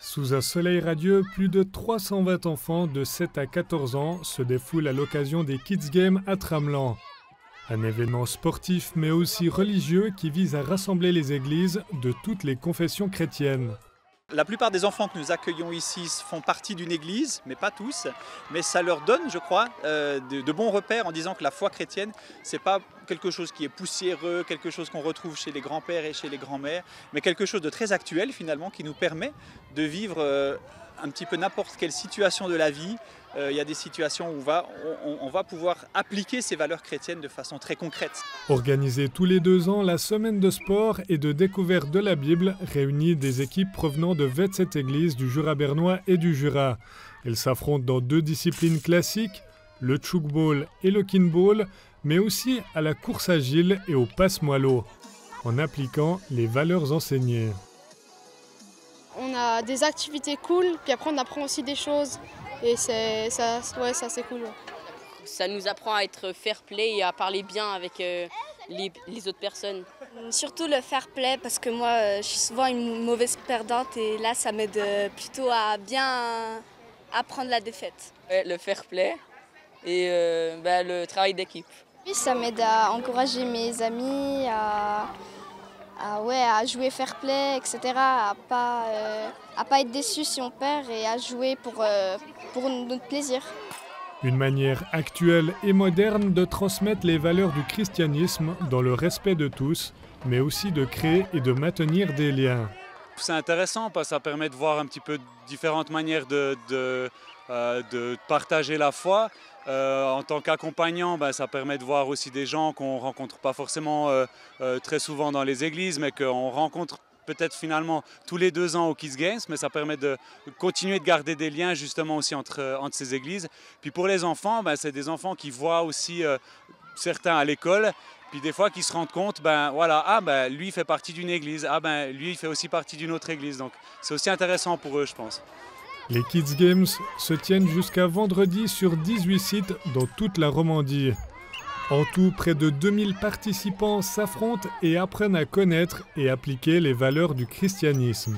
Sous un soleil radieux, plus de 320 enfants de 7 à 14 ans se défoulent à l'occasion des Kids Games à Tramelan. Un événement sportif mais aussi religieux qui vise à rassembler les églises de toutes les confessions chrétiennes. La plupart des enfants que nous accueillons ici font partie d'une église, mais pas tous. Mais ça leur donne, je crois, de bons repères en disant que la foi chrétienne, c'est pas quelque chose qui est poussiéreux, quelque chose qu'on retrouve chez les grands-pères et chez les grands-mères, mais quelque chose de très actuel finalement qui nous permet de vivre un petit peu n'importe quelle situation de la vie. Il y a des situations où on va pouvoir appliquer ces valeurs chrétiennes de façon très concrète. Organisée tous les 2 ans, la semaine de sport et de découverte de la Bible réunit des équipes provenant de 27 églises du Jura bernois et du Jura. Elles s'affrontent dans 2 disciplines classiques, le tchoukball et le kinball, mais aussi à la course agile et au passe-moelleux, en appliquant les valeurs enseignées. On a des activités cool, puis après on apprend aussi des choses. Et ça c'est cool. Ça nous apprend à être fair play et à parler bien avec les autres personnes. Surtout le fair play parce que moi je suis souvent une mauvaise perdante et là ça m'aide plutôt à bien apprendre la défaite. Le fair play et le travail d'équipe. Oui, ça m'aide à encourager mes amis, à jouer fair play, etc. À pas être déçu si on perd et à jouer pour notre plaisir. Une manière actuelle et moderne de transmettre les valeurs du christianisme dans le respect de tous, mais aussi de créer et de maintenir des liens. C'est intéressant parce que ça permet de voir un petit peu différentes manières de partager la foi. En tant qu'accompagnant, ça permet de voir aussi des gens qu'on ne rencontre pas forcément très souvent dans les églises, mais qu'on rencontre peut-être finalement tous les 2 ans au Kids Games, mais ça permet de continuer de garder des liens justement aussi entre ces églises. Puis pour les enfants, c'est des enfants qui voient aussi certains à l'école, puis des fois qui se rendent compte, lui il fait partie d'une église, lui il fait aussi partie d'une autre église, donc c'est aussi intéressant pour eux, je pense. Les Kids Games se tiennent jusqu'à vendredi sur 18 sites dans toute la Romandie. En tout, près de 2000 participants s'affrontent et apprennent à connaître et appliquer les valeurs du christianisme.